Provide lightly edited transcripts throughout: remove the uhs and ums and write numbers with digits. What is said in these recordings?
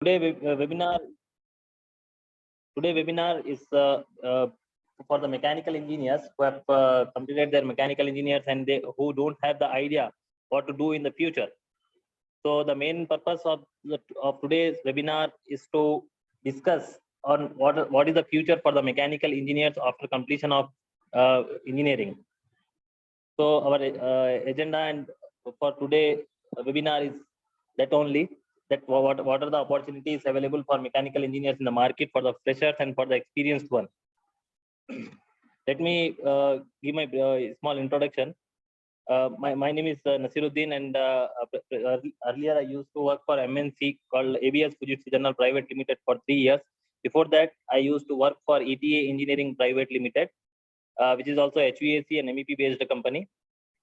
Today webinar is for the mechanical engineers who have completed their mechanical engineers and who don't have the idea what to do in the future. So the main purpose of today's webinar is to discuss on what is the future for the mechanical engineers after completion of engineering. So our agenda and for today webinar is that only, that what are the opportunities available for mechanical engineers in the market for the freshers and for the experienced one. Let me give my small introduction. My name is Naseer Uddin, and earlier I used to work for MNC called ABS Fujitsu General Private Limited for 3 years. Before that, I used to work for ETA Engineering Private Limited, which is also HVAC and MEP based company.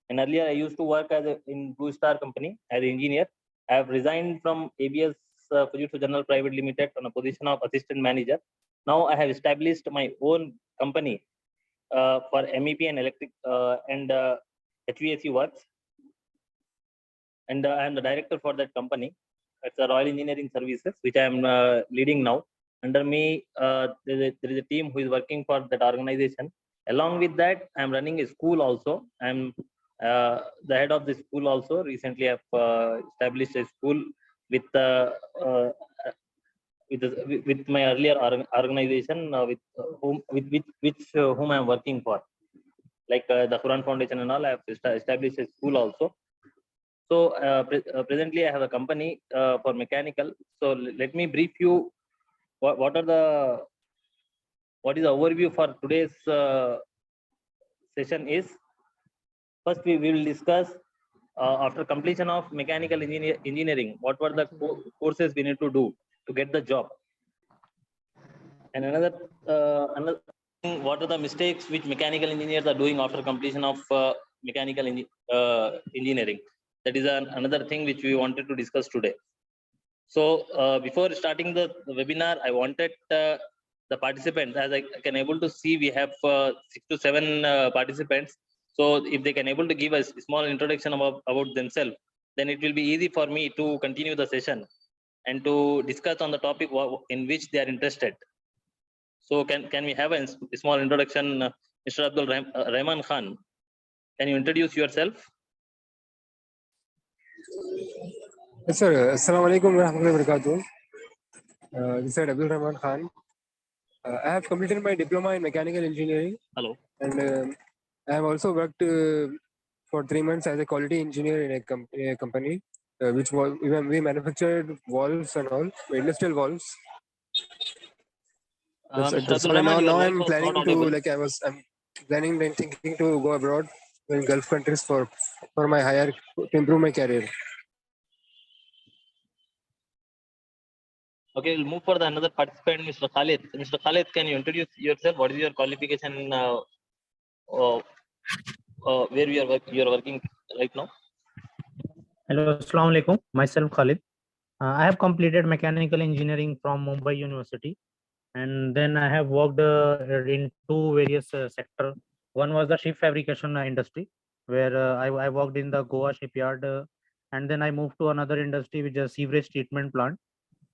And earlier I used to work in Blue Star company as an engineer. I have resigned from ABS Fujitsu General Private Limited on a position of assistant manager. Now I have established my own company for MEP and electric and HVAC works, and I am the director for that company. It's a Royal Engineering Services, which I am leading now. Under me, there is a team who is working for that organization. Along with that, I am running a school also. I am the head of the school also. Recently, I have established a school with my earlier organization with whom I am working for, like the Quran Foundation and all. I have established a school also. So presently I have a company for mechanical. So let me brief you what is the overview for today's session is. First we will discuss after completion of mechanical engineering, what were the courses we need to do to get the job. And another thing, what are the mistakes which mechanical engineers are doing after completion of mechanical engineering. That is another thing which we wanted to discuss today. So before starting the webinar, I wanted the participants, as I can able to see, we have 6 to 7 participants. So if they can able to give a small introduction about themselves, then it will be easy for me to continue the session and to discuss on the topic in which they are interested. So can we have a small introduction, Mr. Abdul Rahman Khan? Can you introduce yourself? Yes, sir. Assalamu alaikum wa rahmatullahi wa barakatuh. This is Abdul Rahman Khan. I have completed my diploma in mechanical engineering. Hello. And I have also worked for 3 months as a quality engineer in a company, which was we manufactured valves and all, industrial valves. Now I'm planning to I'm planning and thinking to go abroad in Gulf countries for my higher to improve my career. Okay, we'll move for the another participant, Mr. Khalid. Mr. Khalid, can you introduce yourself? What is your qualification? Where you are working right now? Hello, assalamu alaikum. Myself Khalid. I have completed mechanical engineering from Mumbai University, and then I have worked in 2 various sectors. One was the ship fabrication industry, where I worked in the Goa shipyard, and then I moved to another industry, which is sewerage treatment plant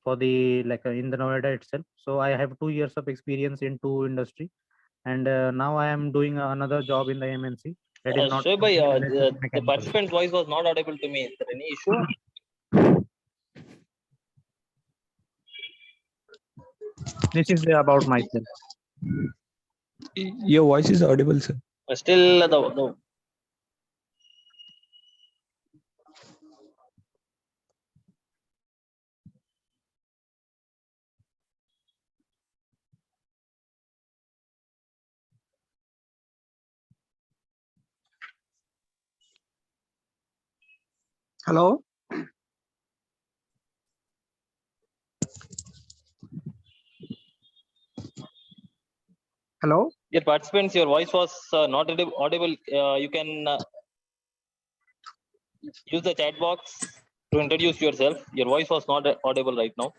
for the in the Noida itself. So I have 2 years of experience in 2 industry, and now I am doing another job in the MNC. That is not. The participant's voice was not audible to me. Is there any issue? This is about myself. Your voice is audible, sir. Still the Hello. Hello. Dear participants, your voice was not audible. You can use the chat box to introduce yourself. Your voice was not audible right now.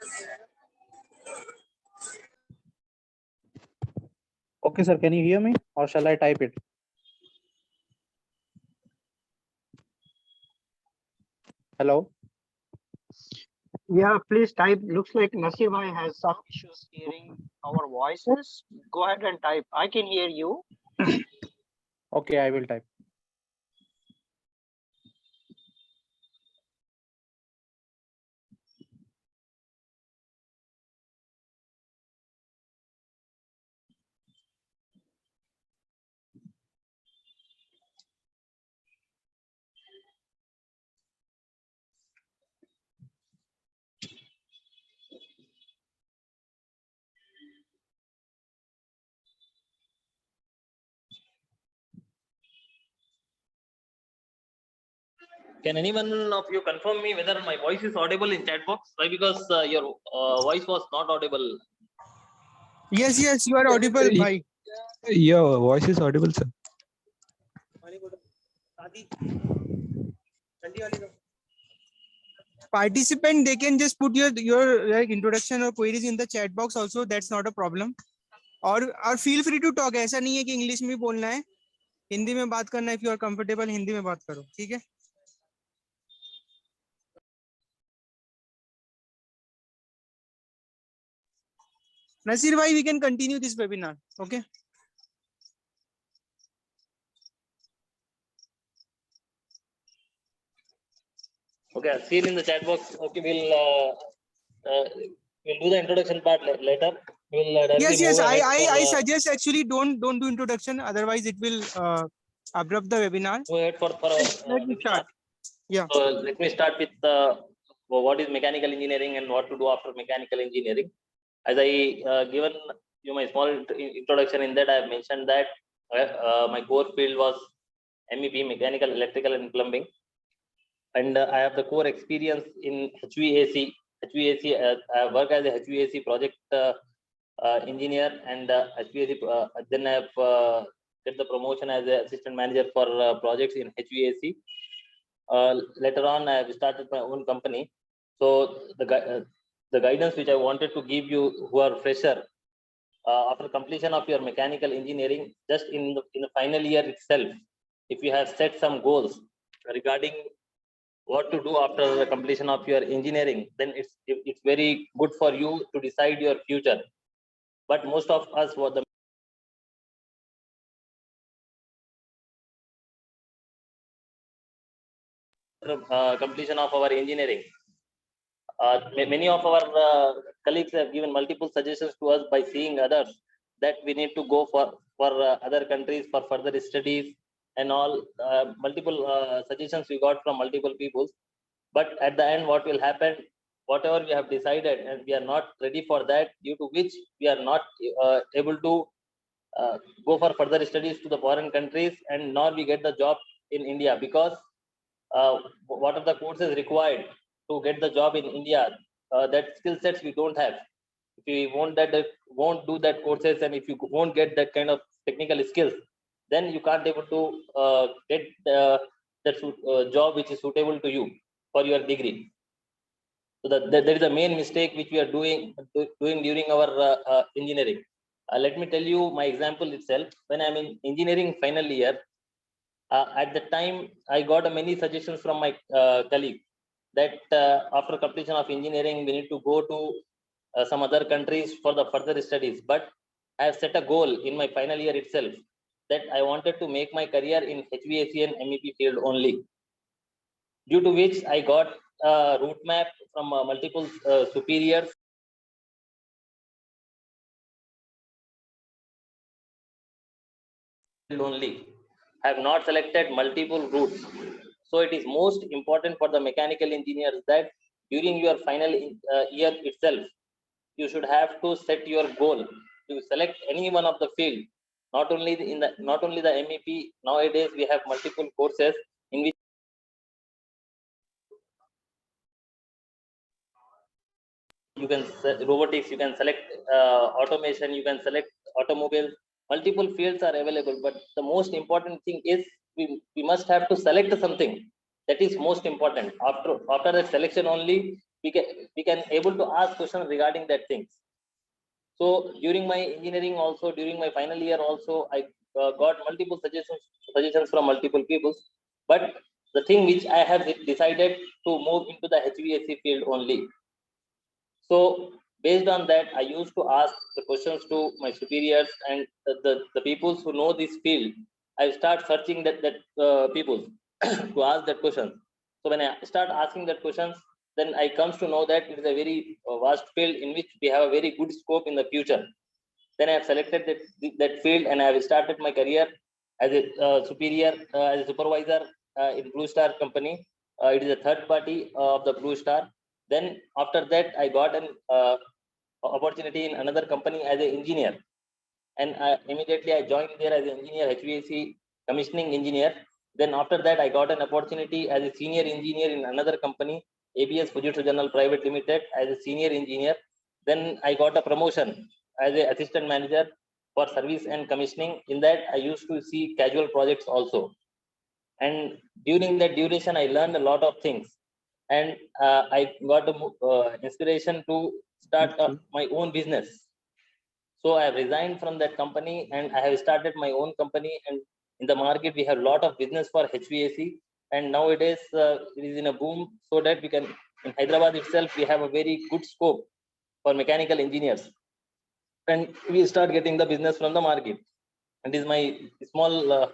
Okay, sir. Can you hear me, or shall I type it? Hello. Yeah, please type. Looks like Naseer bhai has some issues hearing our voices. Go ahead and type. I can hear you. Okay, I will type. Can anyone of you confirm me whether my voice is audible in chat box? Why? Because your voice was not audible. Yes, yes, you are audible, bhai. Your voice is audible, sir. Participant, they can just put your like introduction or queries in the chat box also. That's not a problem. और feel free to talk. ऐसा नहीं है कि English में बोलना है, हिंदी में बात करना है. If you are comfortable, Hindi में बात करो, ठीक है? Naseer bhai, we can continue this webinar. Okay. Okay, seen in the chat box. Okay, we'll do the introduction part later. We'll directly Yes, yes. move ahead I for, suggest actually don't do introduction. Otherwise, it will abrupt the webinar. move ahead for our Let me webinar. start. Yeah. So let me start with what is mechanical engineering and what to do after mechanical engineering. As I given you my small introduction, in that I have mentioned that my core field was MEP, mechanical, electrical, and plumbing, and I have the core experience in HVAC. I work as a HVAC project engineer and HVAC. Then I have get the promotion as an assistant manager for projects in HVAC. Later on, I have started my own company. So the guidance which I wanted to give you who are fresher after completion of your mechanical engineering, just in the final year itself, if you have set some goals regarding what to do after the completion of your engineering, then it's very good for you to decide your future. But most of us, what the completion of our engineering, many of our colleagues have given multiple suggestions to us by seeing others that we need to go for other countries for further studies and all. Multiple suggestions we got from multiple people, but at the end, what will happen? Whatever we have decided, and we are not ready for that, due to which we are not able to go for further studies to the foreign countries, and nor we get the job in India, because what are the courses required to get the job in India? That skill sets we don't have. If we won't do that courses, and if you won't get that kind of technical skills, then you can't able to get that job which is suitable to you for your degree. So there is a main mistake which we are doing during our engineering. Let me tell you my example itself. When I'm in engineering final year, at the time I got many suggestions from my colleague that after completion of engineering we need to go to some other countries for the further studies. But I have set a goal in my final year itself that I wanted to make my career in HVAC and MEP field only, due to which I got a route map from multiple superiors. Only I have not selected multiple routes. So it is most important for the mechanical engineers that during your final year itself, you should have to set your goal to select any one of the field. Not only the MEP. Nowadays we have multiple courses in which you can robotics, you can select automation, you can select automobiles. Multiple fields are available, but the most important thing is we must have to select something. That is most important. After that selection only, we can able to ask questions regarding that things. So during my engineering also, during my final year also, I got multiple suggestions from multiple people, but the thing which I have decided to move into the HVAC field only. So based on that, I used to ask the questions to my superiors and the people who know this field. I start searching that people to ask that question. So when I start asking that questions, then I comes to know that it is a very vast field in which we have a very good scope in the future. Then I have selected that field and I have started my career as a superior, as a supervisor in Blue Star company. It is a third party of the Blue Star. Then after that, I got an opportunity in another company as an engineer. And immediately I joined there as an engineer, HVAC commissioning engineer. Then after that, I got an opportunity as a senior engineer in another company, ABS Fujitsu General Private Limited, as a senior engineer. Then I got a promotion as an assistant manager for service and commissioning. In that, I used to see casual projects also. And during that duration, I learned a lot of things. And I got inspiration to start my own business. So I have resigned from that company and I have started my own company. And in the market, we have a lot of business for HVAC. And nowadays, it is in a boom, so that we can, in Hyderabad itself, we have a very good scope for mechanical engineers. And we start getting the business from the market. And this is my small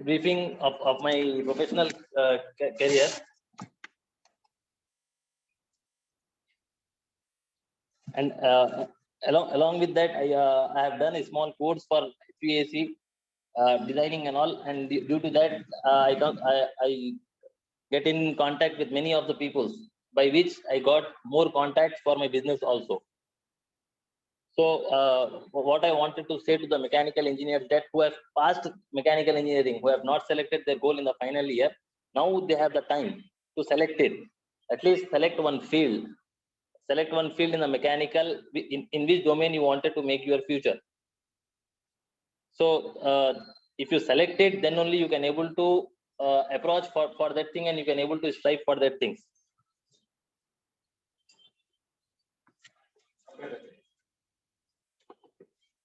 briefing of my professional career. And along with that, I have done a small course for HVAC designing and all. And due to that, I get in contact with many of the people, by which I got more contacts for my business also. So what I wanted to say to the mechanical engineers that who have passed mechanical engineering, who have not selected their goal in the final year, now they have the time to select it. At least select one field. Select one field in the mechanical, in which domain you wanted to make your future. So if you select it, then only you can able to approach for that thing, and you can able to strive for that things.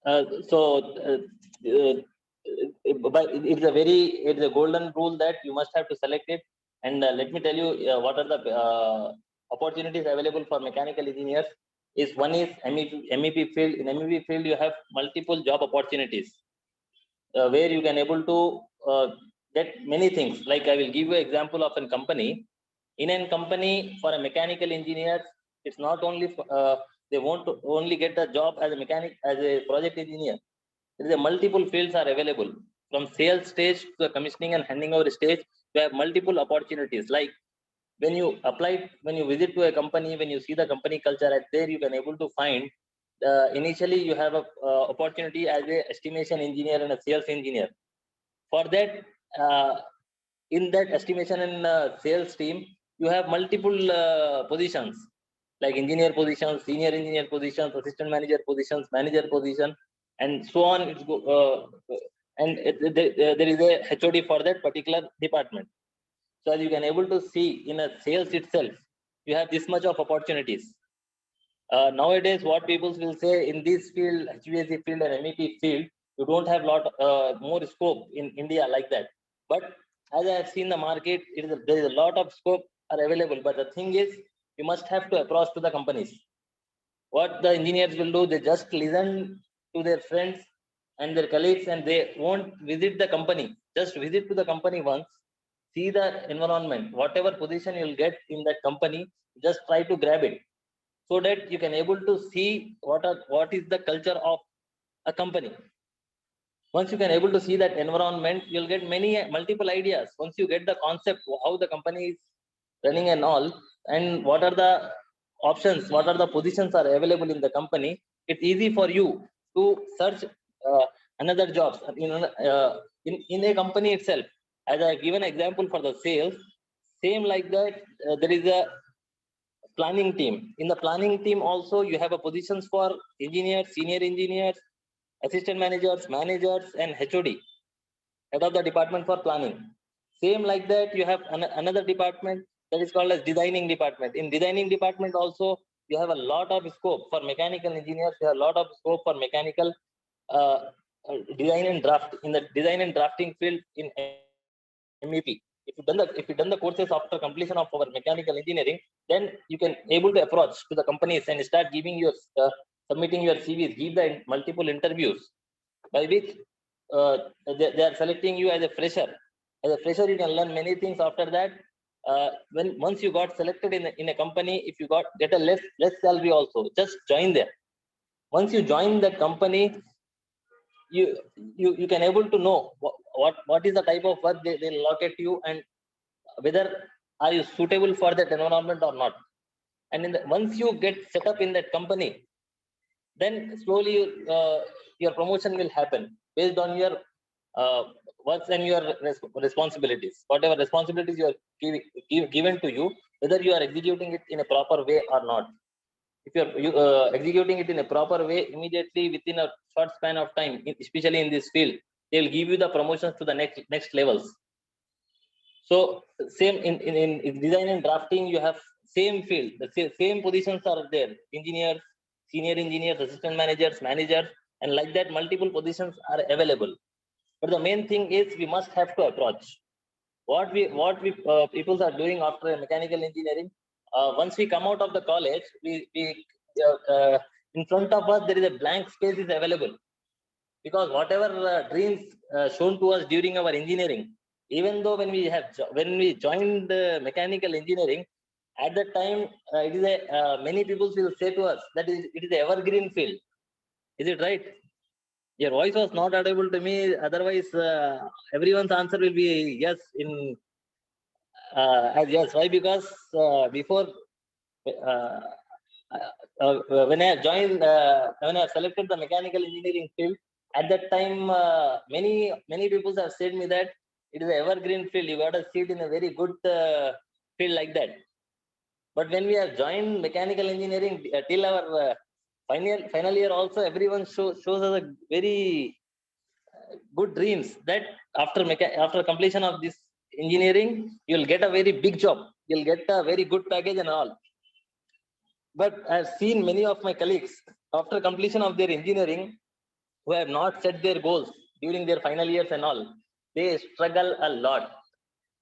But it's a golden rule that you must have to select it. And let me tell you what are the opportunities available for mechanical engineers. Is one is MEP field. In MEP field, you have multiple job opportunities where you can able to get many things. Like I will give you an example of a company. In a company for a mechanical engineer, it's not only they won't only get a job as a mechanic, as a project engineer. There is a multiple fields are available, from sales stage to the commissioning and handing over stage. We have multiple opportunities. Like when you apply, when you visit to a company, when you see the company culture, at there you can able to find initially you have a opportunity as a estimation engineer and a sales engineer. For that, in that estimation and sales team, you have multiple positions, like engineer positions, senior engineer positions, assistant manager positions, manager position, and so on. There is a HOD for that particular department. So as you can able to see in a sales itself, you have this much of opportunities. Nowadays, what people will say in this field, HVAC field and MEP field, you don't have lot more scope in India like that. But as I have seen the market, there is a lot of scope are available. But the thing is, you must have to approach to the companies. What the engineers will do, they just listen to their friends and their colleagues, and they won't visit the company. Just visit to the company once, see the environment, whatever position you'll get in that company, just try to grab it, so that you can able to see what is the culture of a company. Once you can able to see that environment, you'll get multiple ideas. Once you get the concept how the company is running and all, and what are the options, what are the positions are available in the company, it's easy for you to search another jobs in a company itself. As I given example for the sales, same like that, there is a planning team. In the planning team also, you have a positions for engineers, senior engineers, assistant managers, managers, and HOD, head of the department for planning. Same like that, you have another department that is called as designing department. In designing department also, you have a lot of scope for mechanical engineers. You have a lot of scope for mechanical design and draft in the design and drafting field in MEP. if you've done the courses after completion of our mechanical engineering, then you can able to approach to the companies and start giving your submitting your CVs, give the multiple interviews, by which they are selecting you as a fresher. As a fresher, you can learn many things. After that, when once you got selected in a company, if you get a less salary also, just join there. Once you join that company, you can able to know what is the type of work they allocate you, and whether are you suitable for that environment or not. And once you get set up in that company, then slowly your promotion will happen based on your works and your responsibilities. Whatever responsibilities you are given to you, whether you are executing it in a proper way or not. If you're executing it in a proper way, immediately within a short span of time, especially in this field, they'll give you the promotions to the next levels. So same in design and drafting, you have same field, the same positions are there: engineers, senior engineers, assistant managers, managers, and like that, multiple positions are available. But the main thing is we must have to approach what we people are doing after mechanical engineering. Once we come out of the college, we in front of us there is a blank space is available, because whatever dreams shown to us during our engineering, even though when we joined mechanical engineering, at that time it is a many people will say to us that it is an evergreen field. Is it right? Your voice was not audible to me. Otherwise, everyone's answer will be yes in as yes. Why? Because before uh, when I joined, when I selected the mechanical engineering field, at that time many people have said me that it is an evergreen field. You got to sit in a very good field like that. But when we have joined mechanical engineering till our final year, also everyone shows us a very good dreams that after completion of this engineering, you'll get a very big job. You'll get a very good package and all. But I've seen many of my colleagues after completion of their engineering who have not set their goals during their final years and all. They struggle a lot.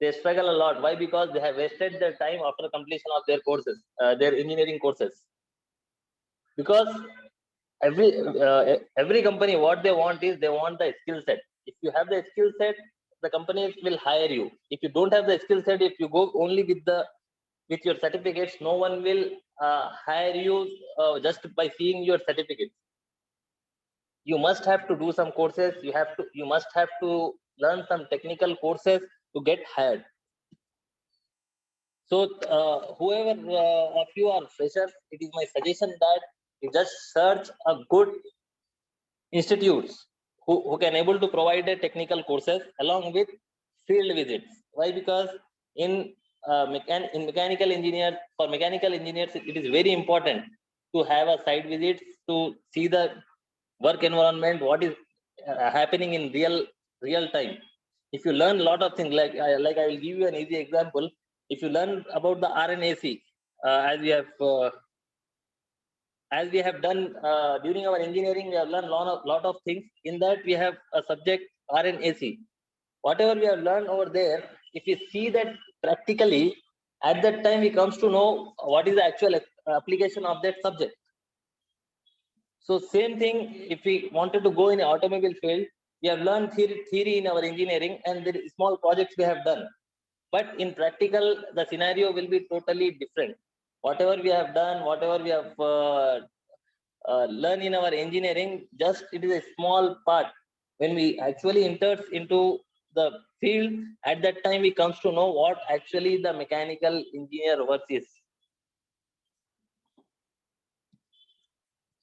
They struggle a lot. Why? Because they have wasted their time after completion of their courses, their engineering courses. Because every company, what they want is they want the skill set. If you have the skill set, the companies will hire you. If you don't have the skill set, if you go only with your certificates, no one will hire you just by seeing your certificates. You must have to do some courses. You must have to learn some technical courses to get hired. So whoever of you are freshers, it is my suggestion that you just search a good institutes who can able to provide a technical courses along with field visits. Why? Because in mechanical engineers, for mechanical engineers, it is very important to have a site visits to see the work environment, what is happening in real time. If you learn a lot of things, like I will give you an easy example. If you learn about the RNAC, as we have done during our engineering, we have learned lot of things. In that, we have a subject RNAC. Whatever we have learned over there, if we see that practically, at that time we comes to know what is the actual application of that subject. So same thing, if we wanted to go in an automobile field, we have learned theory in our engineering, and there is small projects we have done. But in practical, the scenario will be totally different. Whatever we have done, whatever we have learned in our engineering, just it is a small part. When we actually enters into the field, at that time we comes to know what actually the mechanical engineer work is.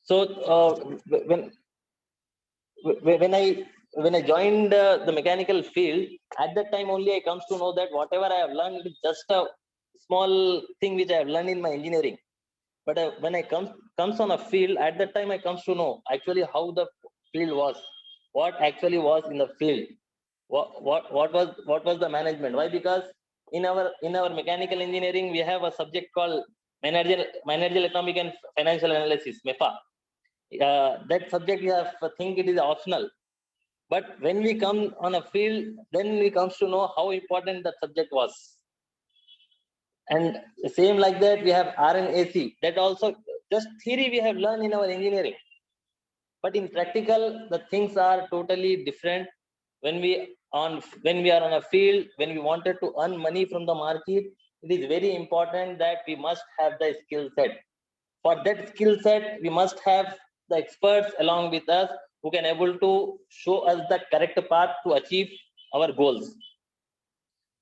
So when I joined the mechanical field, at that time only I comes to know that whatever I have learned is just a small thing which I have learned in my engineering. But when I comes on a field, at that time I comes to know actually how the field was, what actually was in the field, what was the management. Why? Because in our mechanical engineering, we have a subject called managerial economic and financial analysis, MEFA. That subject, you have think it is optional, But when we come on a field, then we comes to know how important that subject was. And the same like that, we have RNAC. That also just theory we have learned in our engineering. But in practical, the things are totally different. When we are on a field, when we wanted to earn money from the market, it is very important that we must have the skill set. For that skill set, we must have the experts along with us who can able to show us the correct path to achieve our goals.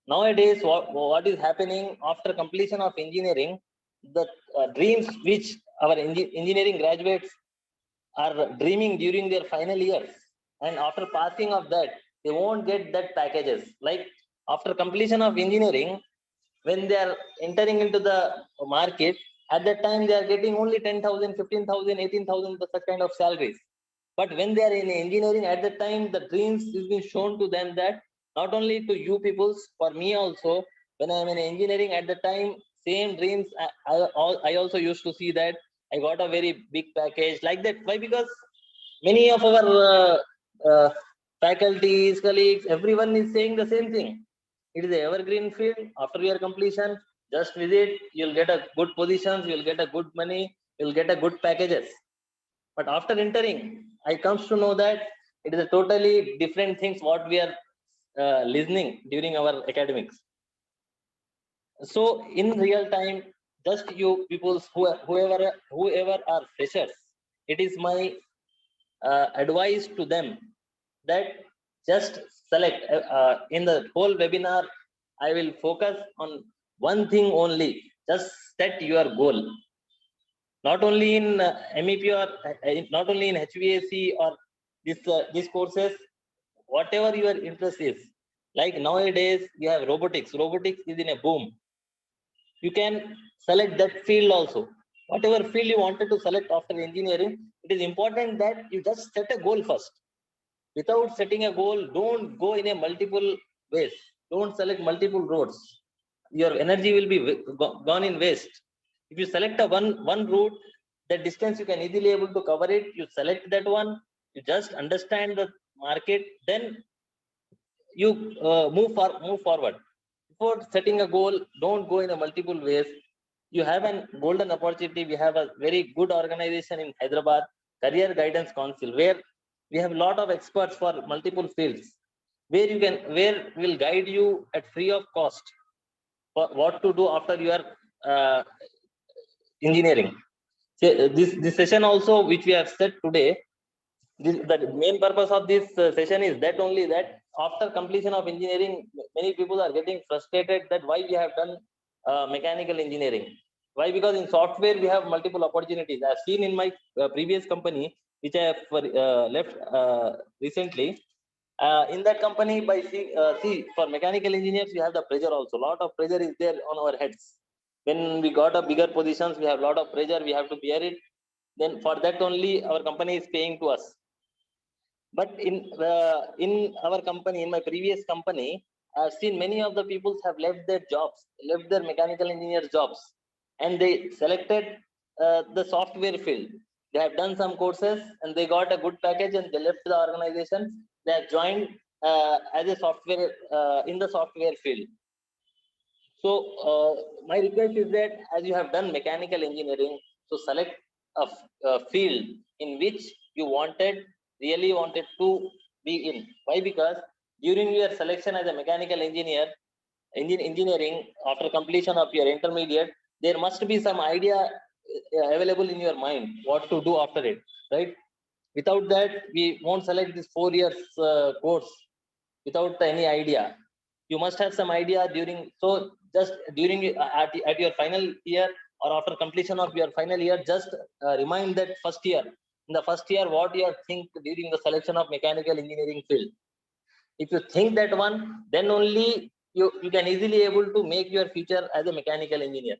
Nowadays, what is happening after completion of engineering, the dreams which our engineering graduates are dreaming during their final years, and after passing of that, they won't get that packages. Like after completion of engineering, when they are entering into the market, at that time they are getting only 10,000, 15,000, 18,000, such kind of salaries. But when they are in engineering, at that time the dreams is being shown to them, that not only to you peoples, for me also, when I am in engineering, at the time same dreams I also used to see that I got a very big package like that. Why? Because many of our faculties, colleagues, everyone is saying the same thing. It is an evergreen field. After your completion, just visit, you'll get a good positions, you'll get a good money, you'll get a good packages. But after entering, I comes to know that it is a totally different things what we are listening during our academics. So in real time, just you people whoever are freshers, it is my advice to them that just select in the whole webinar, I will focus on one thing only. Just set your goal. Not only in MEP or not only in HVAC or these courses, whatever your interest is. Like nowadays, we have robotics. Robotics is in a boom. You can select that field also. Whatever field you wanted to select after engineering, it is important that you just set a goal first. Without setting a goal, don't go in a multiple ways. Don't select multiple roads. Your energy will be gone in waste. If you select a one route, that distance you can easily able to cover it. You select that one. You just understand the market. Then you move forward. Before setting a goal, don't go in a multiple ways. You have a golden opportunity. We have a very good organization in Hyderabad, Career Guidance Council, where we have a lot of experts for multiple fields, where will guide you at free of cost for what to do after your engineering. So, this session also, which we have set today, the main purpose of this session is that only that after completion of engineering, many people are getting frustrated that why we have done mechanical engineering. Why? Because in software we have multiple opportunities. I have seen in my previous company, which I have left recently. In that company, see, for mechanical engineers, we have the pressure also. A lot of pressure is there on our heads. When we got a bigger positions, we have a lot of pressure. We have to bear it. Then for that only, our company is paying to us. But in our company, in my previous company, I've seen many of the people have left their jobs, left their mechanical engineer jobs, and they selected the software field. They have done some courses and they got a good package and they left the organization. They have joined as a software in the software field. So my request is that as you have done mechanical engineering, so select a field in which you really wanted to be in. Why? Because during your selection as a mechanical engineering, after completion of your intermediate, there must be some idea available in your mind what to do after it, right? Without that, we won't select this 4 years course without any idea. You must have some idea during, so just during at your final year or after completion of your final year, just remind that first year. In the first year, what you think during the selection of mechanical engineering field. If you think that one, then only you can easily able to make your future as a mechanical engineer.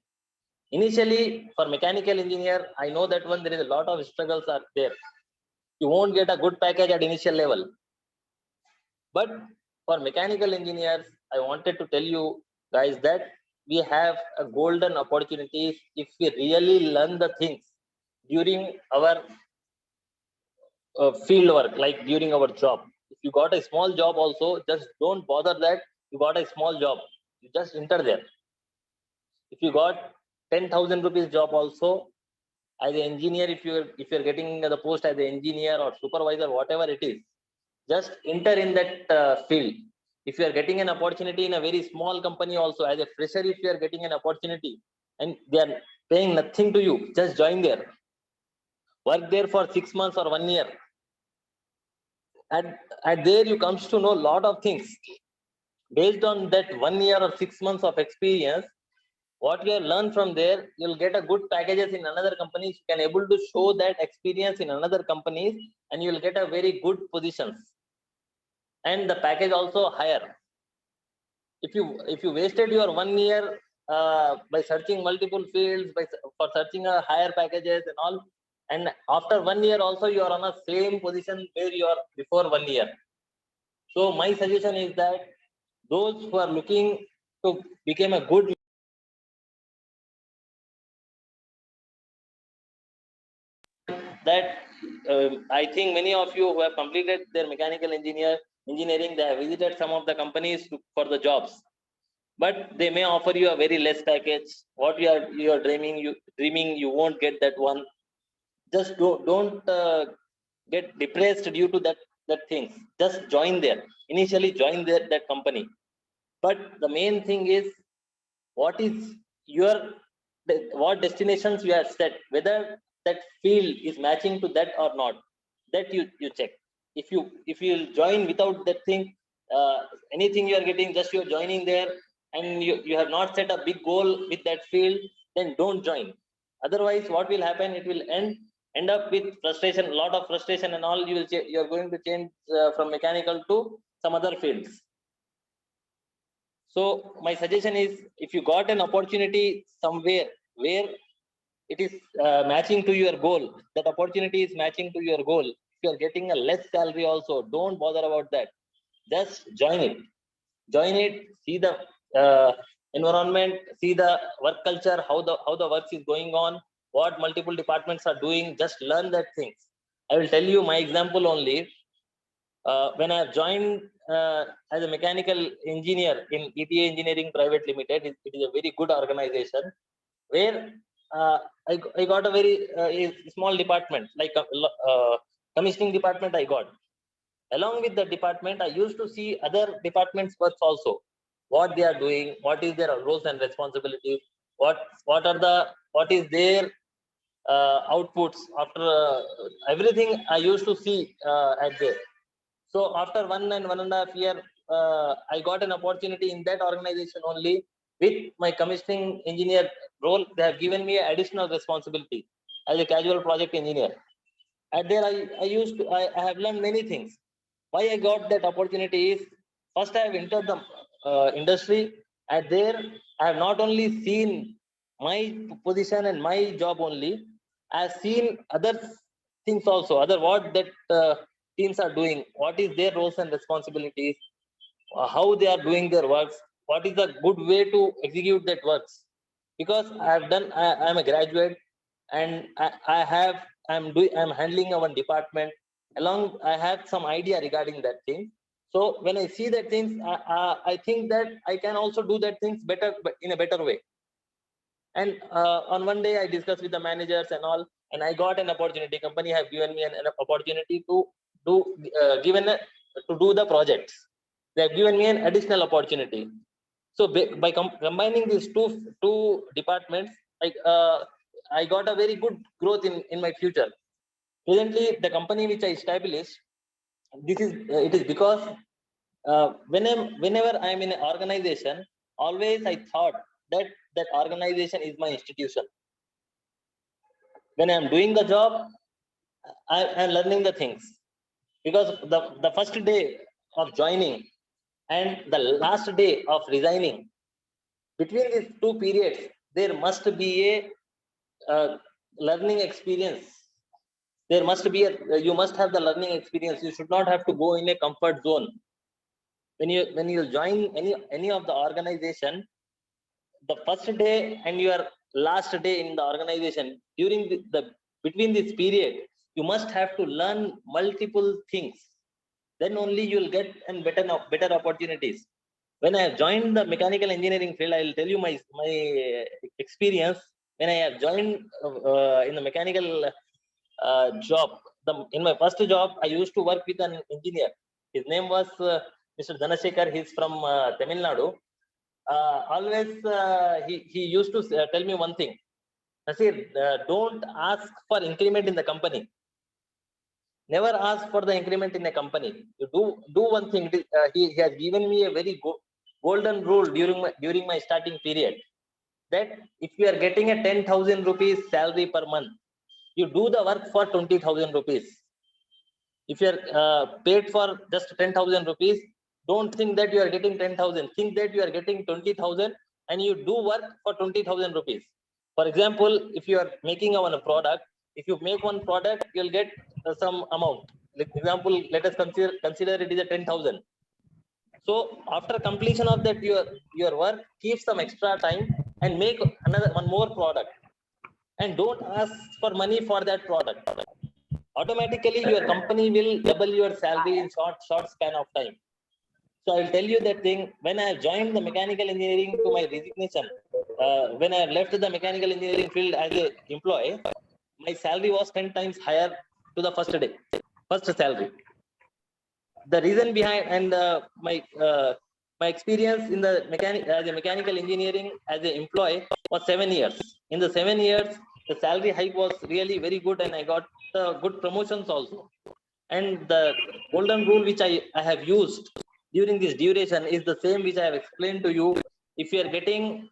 Initially, for mechanical engineer, I know that one there is a lot of struggles are there. You won't get a good package at initial level. But for mechanical engineers, I wanted to tell you guys that we have a golden opportunity if we really learn the things during our field work, like during our job. If you got a small job also, just don't bother that you got a small job. You just enter there. If you got 10,000 rupees job also, as an engineer, if you're getting the post as an engineer or supervisor, whatever it is, just enter in that field. If you are getting an opportunity in a very small company also, as a fresher, if you are getting an opportunity and they are paying nothing to you, just join there. Work there for 6 months or 1 year. And there you comes to know a lot of things. Based on that 1 year or 6 months of experience, what you have learned from there, you'll get a good packages in another companies. You can able to show that experience in another companies, and you'll get a very good positions. And the package also higher. If you wasted your 1 year by searching multiple fields, for searching a higher packages and all, and after 1 year also you are on a same position where you are before 1 year. So my suggestion is that those who are looking to become a good, that I think many of you who have completed their mechanical engineering, they have visited some of the companies for the jobs, but they may offer you a very less package. What you are dreaming, you won't get that one. Just don't get depressed due to that things. Just join there. Initially join that company. But the main thing is, what is what destinations you have set, whether that field is matching to that or not, that you check. If you join without that thing, anything you are getting, just you are joining there, and you have not set a big goal with that field, then don't join. Otherwise, what will happen, it will end up with frustration, a lot of frustration and all. You are going to change from mechanical to some other fields. So my suggestion is, if you got an opportunity somewhere where it is matching to your goal, that opportunity is matching to your goal, if you are getting a less salary also, don't bother about that. Just join it, see the environment, see the work culture, how the work is going on, what multiple departments are doing. Just learn that things. I will tell you my example only. When I joined as a mechanical engineer in ETA Engineering Private Limited, it is a very good organization where I got a very small department, like commissioning department I got. Along with the department, I used to see other departments' works also, what they are doing, what is their roles and responsibilities, what is their outputs after everything. I used to see at there. So after 1.5 years, I got an opportunity in that organization only. With my commissioning engineer role, they have given me additional responsibility as a casual project engineer. And there I have learned many things. Why I got that opportunity is, first I have entered the industry, and there I have not only seen my position and my job only, I have seen other things also, other what that teams are doing, what is their roles and responsibilities, how they are doing their works, what is the good way to execute that works. Because I am a graduate, and I'm handling one department. Along, I have some idea regarding that thing. So when I see that things, I think that I can also do that things better, but in a better way. And on one day I discussed with the managers and all, and I got an opportunity. Company have given me an opportunity to do the projects. They have given me an additional opportunity. So by combining these two departments, I got a very good growth in my future. Presently, the company which I established, it is because whenever I am in an organization, always I thought that organization is my institution. When I am doing the job, I am learning the things, because the first day of joining and the last day of resigning, between these two periods, there must be a learning experience. There must be you must have the learning experience. You should not have to go in a comfort zone. When you join any of the organization, the first day and your last day in the organization, during the between this period, you must have to learn multiple things. then only you will get and better opportunities. When I have joined the mechanical engineering field, I will tell you my experience. When I have joined in the mechanical job, in my first job, I used to work with an engineer. His name was Mr. Naseer. He's from Tamil Nadu. Always he used to tell me one thing: Naseer, don't ask for increment in the company. Never ask for the increment in a company. You do one thing. He has given me a very golden rule during my starting period, that if you are getting a 10,000 rupees salary per month, you do the work for 20,000 rupees. If you are paid for just 10,000 rupees, don't think that you are getting 10,000. Think that you are getting 20,000 and you do work for 20,000 rupees. For example, if you are making a product, if you make one product, you'll get some amount. Like example, let us consider it is a 10,000. So after completion of that, your work, keep some extra time and make one more product, and don't ask for money for that product. Automatically your company will double your salary in short span of time. So I'll tell you that thing. When I joined the mechanical engineering to my resignation, when I left the mechanical engineering field as an employee, my salary was 10 times higher to the first salary. The reason behind, and my experience in the mechanical engineering as an employee was 7 years. In the 7 years, the salary hike was really very good, and I got good promotions also. And the golden rule which I have used during this duration is the same which I have explained to you. If you are getting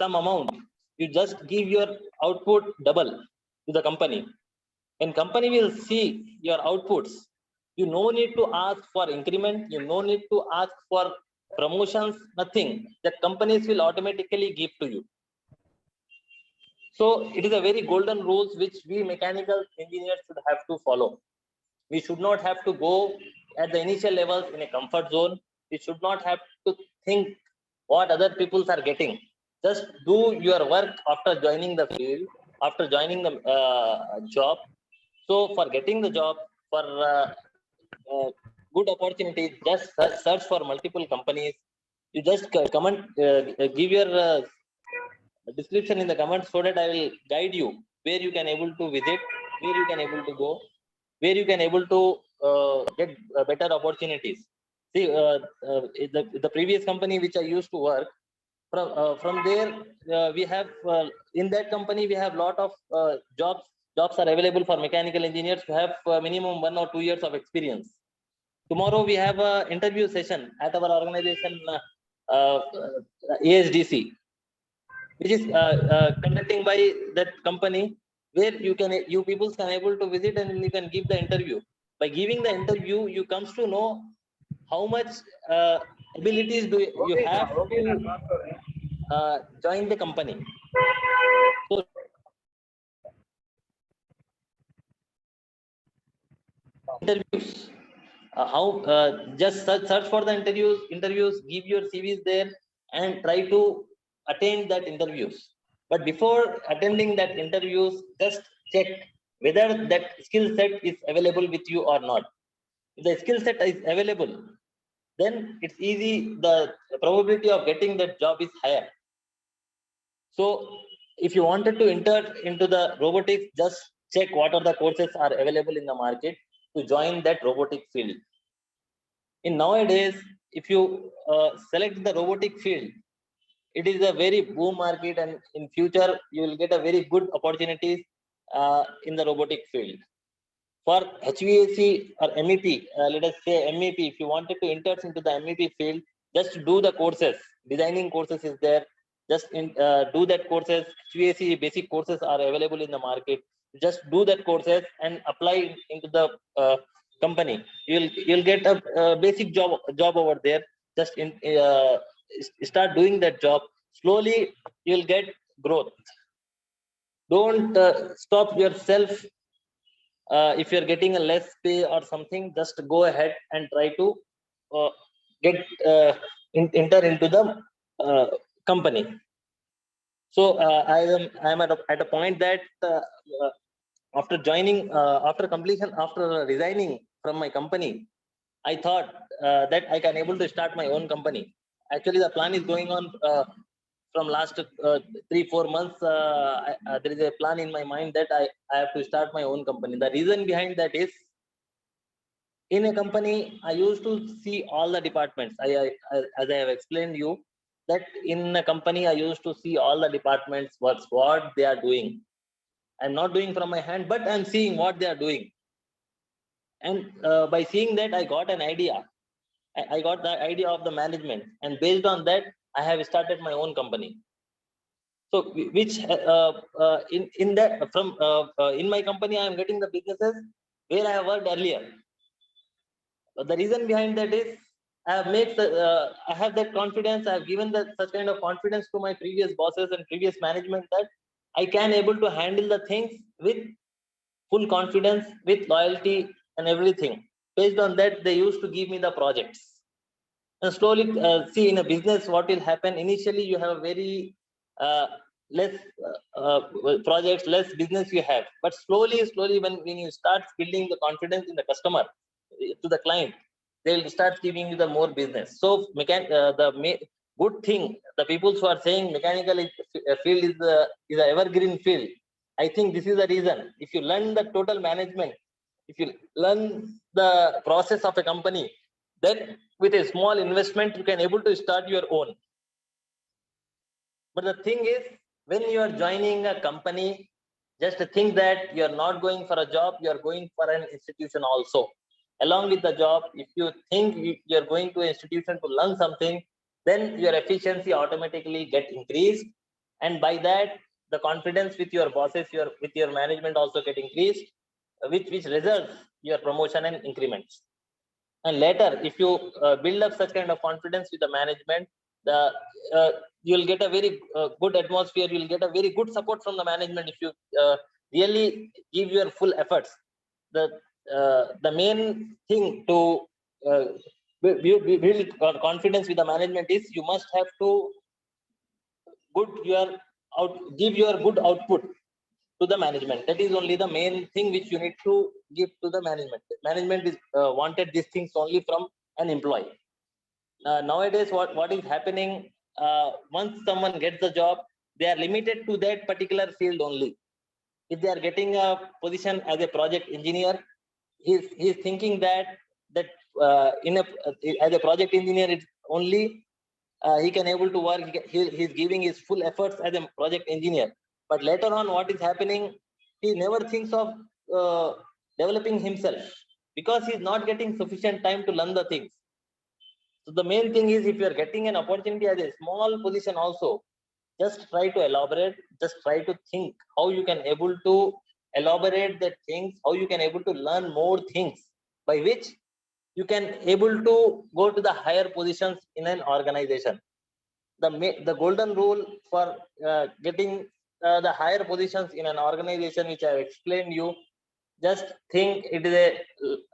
some amount, you just give your output double to the company, and company will see your outputs. You no need to ask for increment, you no need to ask for promotions, nothing. That companies will automatically give to you. So it is a very golden rules which we mechanical engineers should have to follow. We should not have to go at the initial levels in a comfort zone. We should not have to think what other people are getting. Just do your work after joining the field, after joining the job. So for getting the job, for good opportunities, just search for multiple companies. You just comment, give your description in the comments, so that I will guide you where you can able to visit, where you can able to go, where you can able to get better opportunities. See, the previous company which I used to work from there, we have in that company we have lot of jobs are available for mechanical engineers who have minimum 1 or 2 years of experience. Tomorrow we have a interview session at our organization, ASDC, which is conducting by that company, where you people can able to visit and you can give the interview. By giving the interview, you comes to know how much abilities do you have to join the company. So interviews, how just search for the interviews, give your CVs there and try to attend that interviews. But before attending that interviews, just check whether that skill set is available with you or not. If the skill set is available, then it's easy, the probability of getting that job is higher. So if you wanted to enter into the robotics, just check what are the courses are available in the market to join that robotic field. In nowadays, if you select the robotic field, it is a very boom market, and in future you will get a very good opportunities in the robotic field. For HVAC or MEP, let us say MEP, if you wanted to enter into the MEP field, just do the courses. Designing courses is there. Just do that courses. HVAC basic courses are available in the market. Just do that courses and apply into the company. You'll get a basic job over there. Just start doing that job. Slowly you'll get growth. Don't stop yourself. If you're getting a less pay or something, just go ahead and try to get enter into the company. So I am at a point that after joining, after completion, after resigning from my company, I thought that I can able to start my own company. Actually, the plan is going on from last 3-4 months. There is a plan in my mind that I have to start my own company. The reason behind that is, in a company, I used to see all the departments. As I have explained you, that in a company, I used to see all the departments, what they are doing. I'm not doing from my hand, but I'm seeing what they are doing. And by seeing that, I got an idea. I got the idea of the management, and based on that, I have started my own company. So, which in that from in my company, I am getting the businesses where I have worked earlier. The reason behind that is, I have that confidence. I have given that such kind of confidence to my previous bosses and previous management that I can able to handle the things with full confidence, with loyalty and everything. Based on that, they used to give me the projects. And slowly, see, in a business, what will happen? Initially, you have very less projects, less business you have. But slowly, when you start building the confidence in the customer, to the client, they will start giving you the more business. So, good thing, the people who are saying mechanical field is a evergreen field. I think this is the reason. If you learn the total management, if you learn the process of a company, then with a small investment, you can able to start your own. But the thing is, when you are joining a company, just think that you are not going for a job, you are going for an institution also. Along with the job, if you think you are going to an institution to learn something, then your efficiency automatically get increased. And by that, the confidence with your bosses, with your management also get increased, which results your promotion and increments. And later, if you build up such kind of confidence with the management, you'll get a very good atmosphere. You'll get a very good support from the management if you really give your full efforts. The main thing to build confidence with the management is, you must have to give your good output to the management. That is only the main thing which you need to give to the management. Management is wanted these things only from an employee. Nowadays, what is happening? Once someone gets the job, they are limited to that particular field only. If they are getting a position as a project engineer, he's thinking that as a project engineer, it's only he can able to work. He's giving his full efforts as a project engineer. But later on, what is happening? He never thinks of developing himself, because he's not getting sufficient time to learn the things. So the main thing is, if you are getting an opportunity as a small position also, just try to elaborate, just try to think how you can able to elaborate the things, how you can able to learn more things, by which you can able to go to the higher positions in an organization. The golden rule for getting the higher positions in an organization, which I have explained you, just think it is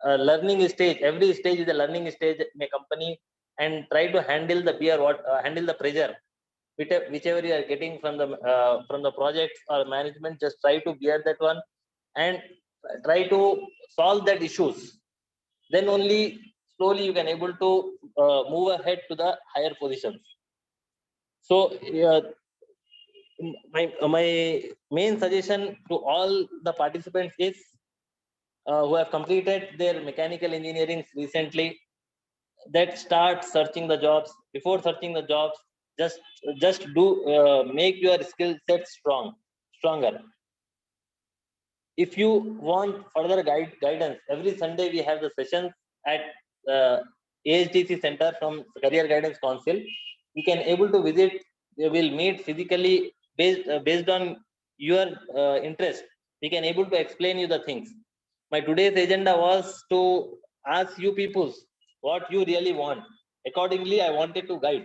a learning stage. Every stage is a learning stage in a company, and try to handle the handle the pressure, whichever you are getting from the projects or management. Just try to bear that one, and try to solve that issues. Then only slowly you can able to move ahead to the higher positions. So my main suggestion to all the participants is, who have completed their mechanical engineering recently, that start searching the jobs. Before searching the jobs, just do make your skill set stronger. If you want further guidance, every Sunday we have the sessions at AHTC Center from Career Guidance Council. You can able to visit. We will meet physically, based on your interest. We can able to explain you the things. My today's agenda was to ask you people what you really want. Accordingly, I wanted to guide,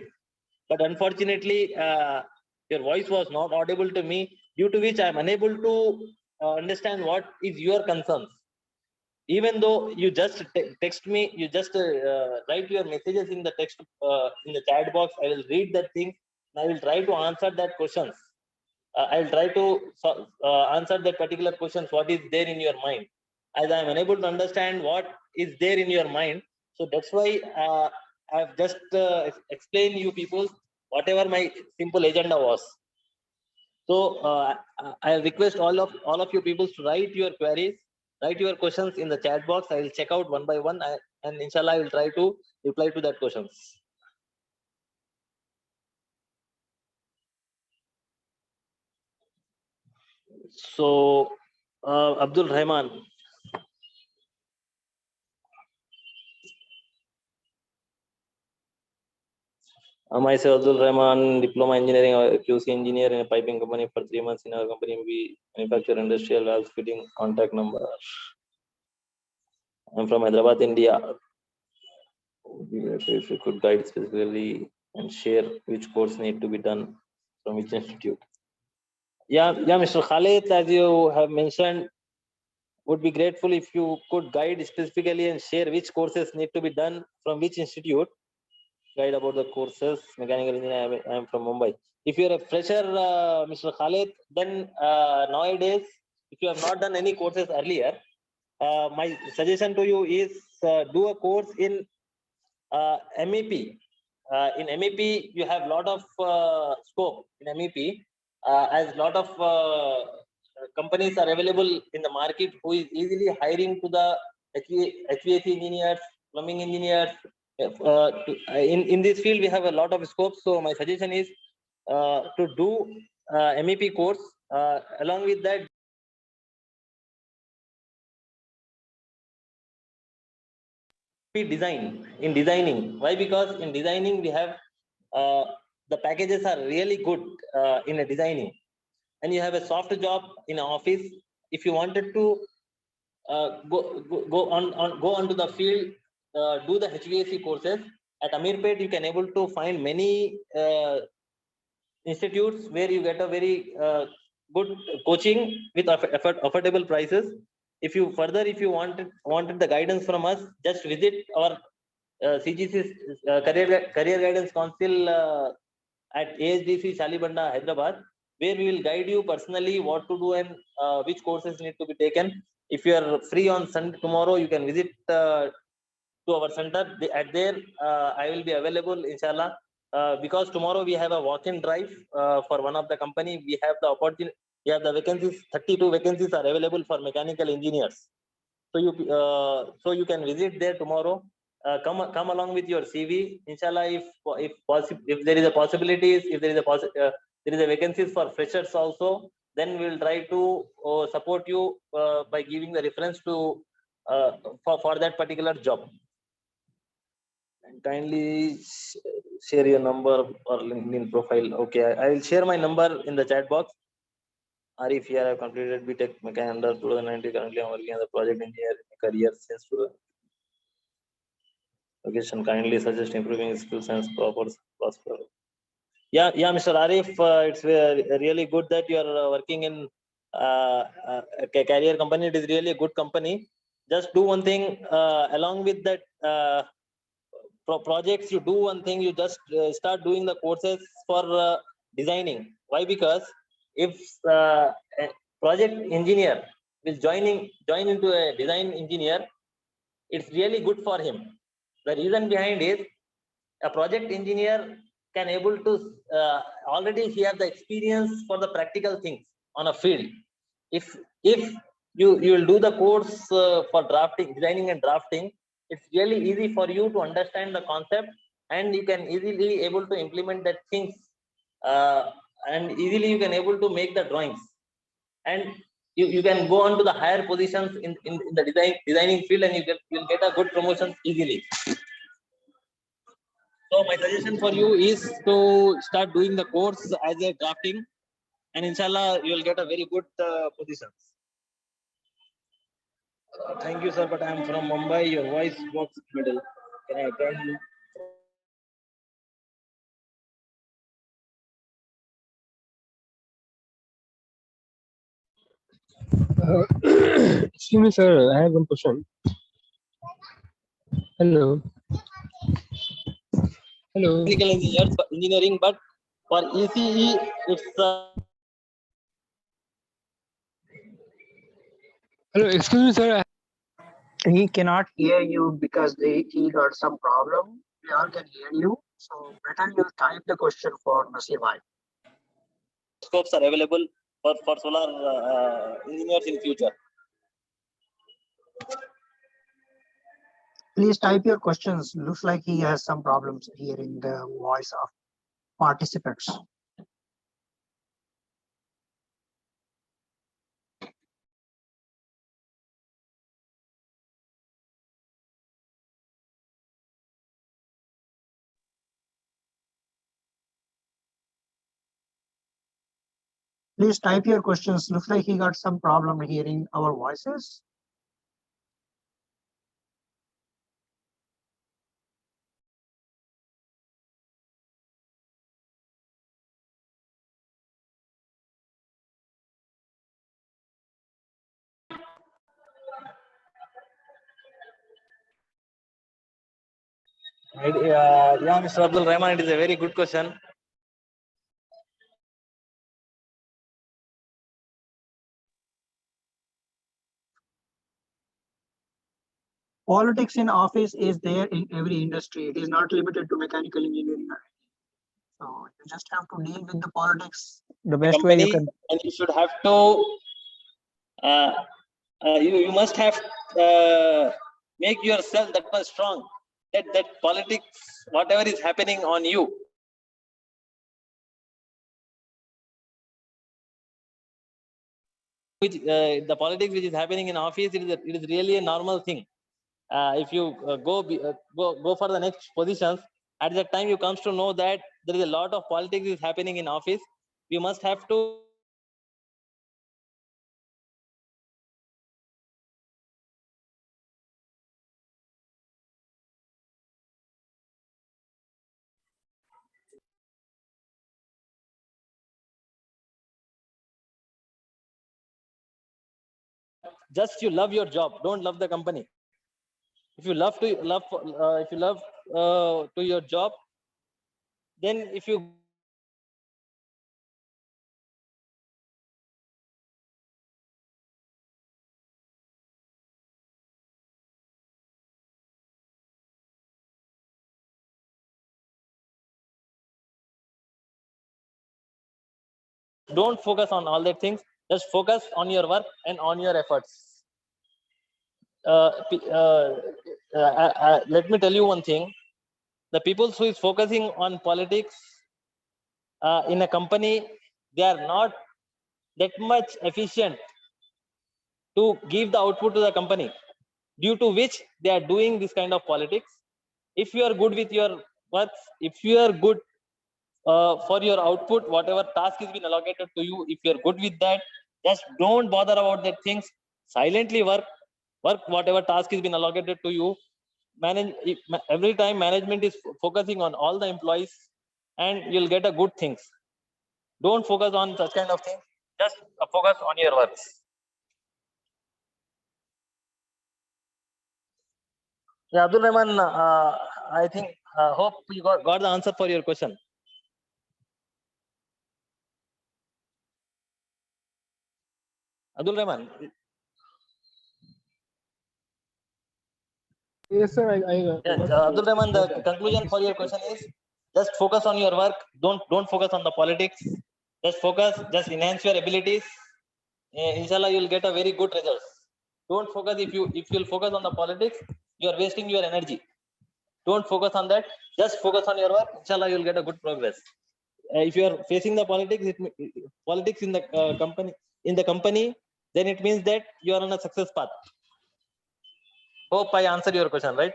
but unfortunately, your voice was not audible to me, due to which I am unable to understand what is your concerns. Even though you just text me, you just write your messages in the text, in the chat box, I will read that thing, and I will try to answer that questions. I will try to answer that particular questions, what is there in your mind. As I am unable to understand what is there in your mind, So that's why I've just explained you people whatever my simple agenda was. So I request all of you people to write your queries, write your questions in the chat box. I will check out one by one, and inshallah I will try to reply to that questions. So Abdul Rahman. Myself, Abdul Rahman, diploma engineering or QC engineer in a piping company for 3 months. In our company, we manufacture industrial valves fitting. Contact number. I'm from Hyderabad, India. If you could guide specifically and share which course need to be done from which institute. Yeah, Mr. Khalid, as you have mentioned, would be grateful if you could guide specifically and share which courses need to be done from which institute. Guide about the courses. Mechanical engineering. I am from Mumbai. If you're a fresher, Mr. Khalid, then nowadays, if you have not done any courses earlier, my suggestion to you is do a course in MEP. In MEP, you have lot of scope in MEP, as lot of companies are available in the market who is easily hiring to the HVAC engineers, plumbing engineers. In this field, we have a lot of scope. So my suggestion is to do MEP course. Along with that, designing. Why? Because in designing we have the packages are really good in a designing, and you have a soft job in an office. If you wanted to go onto the field, do the HVAC courses at Amirpet, you can able to find many institutes where you get a very good coaching with affordable prices. If you wanted the guidance from us, just visit our CGC's career guidance council at ASDC Shalibanda, Hyderabad, where we will guide you personally what to do and which courses need to be taken. If you are free on Sunday tomorrow, you can visit to our center. At there, I will be available, inshallah. Because tomorrow we have a walk-in drive for one of the company. We have the opportunity. We have the vacancies. 32 vacancies are available for mechanical engineers. So you can visit there tomorrow. Come along with your CV, inshallah. If there is a possibilities, if there is a vacancies for freshers also, then we will try to support you by giving the reference to for that particular job. And kindly share your number or LinkedIn profile. Okay, I will share my number in the chat box. Arif here, I have completed BTech Mechanic under 2019. Currently, I am working as a project engineer in my career since 2000. Location, kindly suggest improving skills and prosper. Yeah, Mr. Arif, it's really good that you are working in a career company. It is really a good company. Just do one thing along with that projects. You do one thing. You just start doing the courses for designing. Why? Because if a project engineer is join into a design engineer, it's really good for him. The reason behind is a project engineer can able to already he have the experience for the practical things on a field. If you will do the course for designing and drafting, it's really easy for you to understand the concept, and you can easily able to implement that things, and easily you can able to make the drawings, and you can go on to the higher positions in the designing field, and you'll get a good promotion easily. So my suggestion for you is to start doing the course as a drafting, and inshallah you will get a very good positions. Thank you, sir, but I am from Mumbai. Your voice works middle. Can I attend you? Excuse me, sir. I have one question. Hello. Hello. Technical engineering, but for ECE, it's Hello. Excuse me, sir. He cannot hear you because he got some problem. We all can hear you. So better you type the question for Naseer bhai. Scopes are available for solar engineers in future. Please type your questions. Looks like he has some problems hearing the voice of participants. Please type your questions. Looks like he got some problem hearing our voices. Yeah, Mr. Abdul Rahman, it is a very good question. Politics in office is there in every industry. It is not limited to mechanical engineering. So you just have to deal with the politics the best way you Company, can. and you should have to you must have make yourself that much strong that politics, whatever is happening on you, which the politics which is happening in office, it is really a normal thing. If you go for the next positions, at that time you comes to know that there is a lot of politics is happening in office. You must have to just you love your job, don't love the company. If you love to your job, then if you don't focus on all that things, just focus on your work and on your efforts. Let me tell you one thing: the people who is focusing on politics in a company, they are not that much efficient to give the output to the company, due to which they are doing this kind of politics. If you are good with your works, if you are good for your output, whatever task is been allocated to you, if you're good with that, just don't bother about that things. Silently work whatever task is been allocated to you. Every time management is focusing on all the employees, and you'll get a good things. Don't focus on such kind of things, just focus on your works. Yeah, Abdul Rahman, I think hope you got the answer for your question. Abdul Rahman. Yes, sir. Yes, Abdul Rahman, the conclusion for your question is just focus on your work. Don't focus on the politics. Just focus. Just enhance your abilities. Inshallah, you'll get a very good results. Don't focus if you'll focus on the politics, you are wasting your energy. Don't focus on that. Just focus on your work. Inshallah, you'll get a good progress. If you are facing the politics, politics in the company, then it means that you are on a success path. Hope I answered your question, right?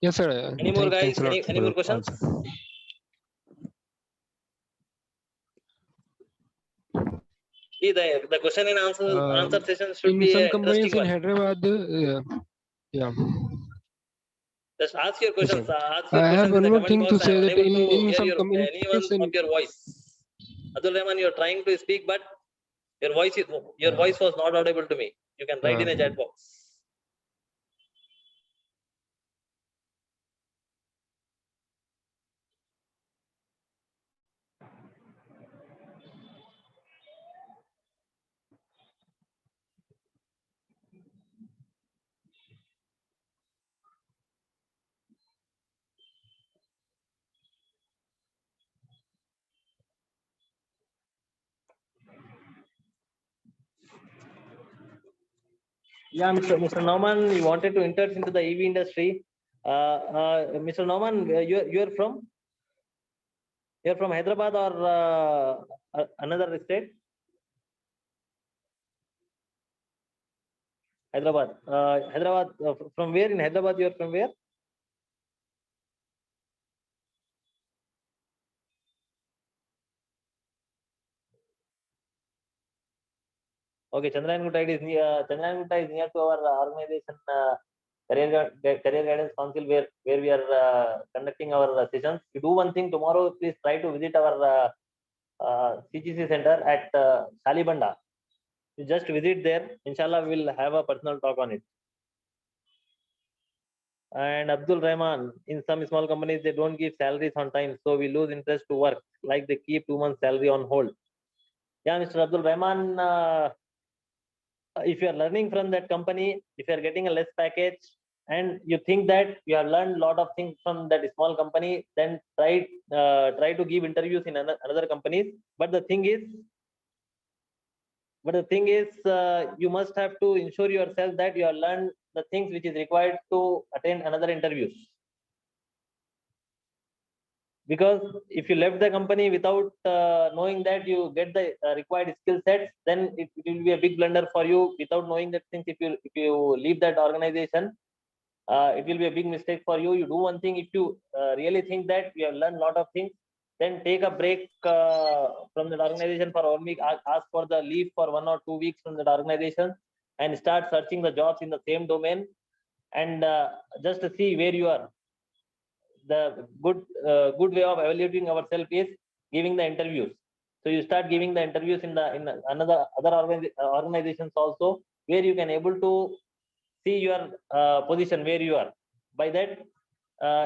Yes, sir. Any more guys? Thanks a lot Any for more the questions? answer. See, the question and answer session should In be some an interesting companies in one. Hyderabad, yeah. Just ask your Yes, questions. sir. Ask your I have questions in one the more comment thing to box. I say am that unable to in hear some your anyone communities of your voice. Abdul Rahman, you're trying to speak, but your voice was not audible to me. You can write in a chat box. Yeah, Mr. Nauman, you wanted to enter into the EV industry. Mr. Nauman, you're from Hyderabad or another state? Hyderabad. Hyderabad. From where in Hyderabad? You're from where? Okay, Chandrayanguta is near. Chandrayanguta is near to our organization, career guidance council, where we are conducting our sessions. You do one thing tomorrow. Please try to visit our CGC center at Salibanda. You just visit there. Inshallah, we'll have a personal talk on it. And Abdul Rahman, in some small companies, they don't give salaries on time, so we lose interest to work. Like they keep 2 months salary on hold. Yeah, Mr. Abdul Rahman, if you are learning from that company, if you are getting a less package, and you think that you have learned a lot of things from that small company, then try to give interviews in another companies. But the thing is, you must have to ensure yourself that you have learned the things which is required to attend another interviews. Because if you left the company without knowing that you get the required skill sets, then it will be a big blunder for you without knowing that things. If you leave that organization, it will be a big mistake for you. You do one thing. If you really think that you have learned a lot of things, then take a break from that organization for 1 week. Ask for the leave for 1 or 2 weeks from that organization, and start searching the jobs in the same domain, and just to see where you are. The good way of evaluating ourselves is giving the interviews. So you start giving the interviews in other organizations also, where you can able to see your position where you are. By that,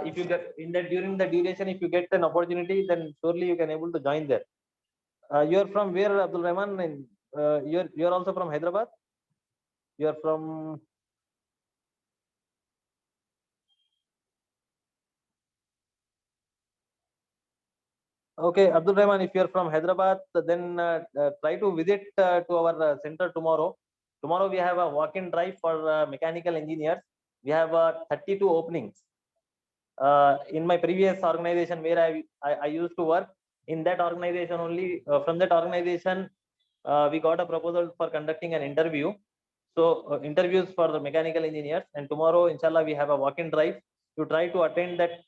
if you get in that during the duration, if you get an opportunity, then surely you can able to join there. You're from where, Abdul Rahman? And you're also from Hyderabad. You're from. Okay, Abdul Rahman, if you're from Hyderabad, then try to visit to our center tomorrow. Tomorrow we have a walk-in drive for mechanical engineers. We have 32 openings. In my previous organization where I used to work, in that organization only, from that organization, we got a proposal for conducting an interview. So interviews for the mechanical engineers, and tomorrow, inshallah, we have a walk-in drive. You try to attend that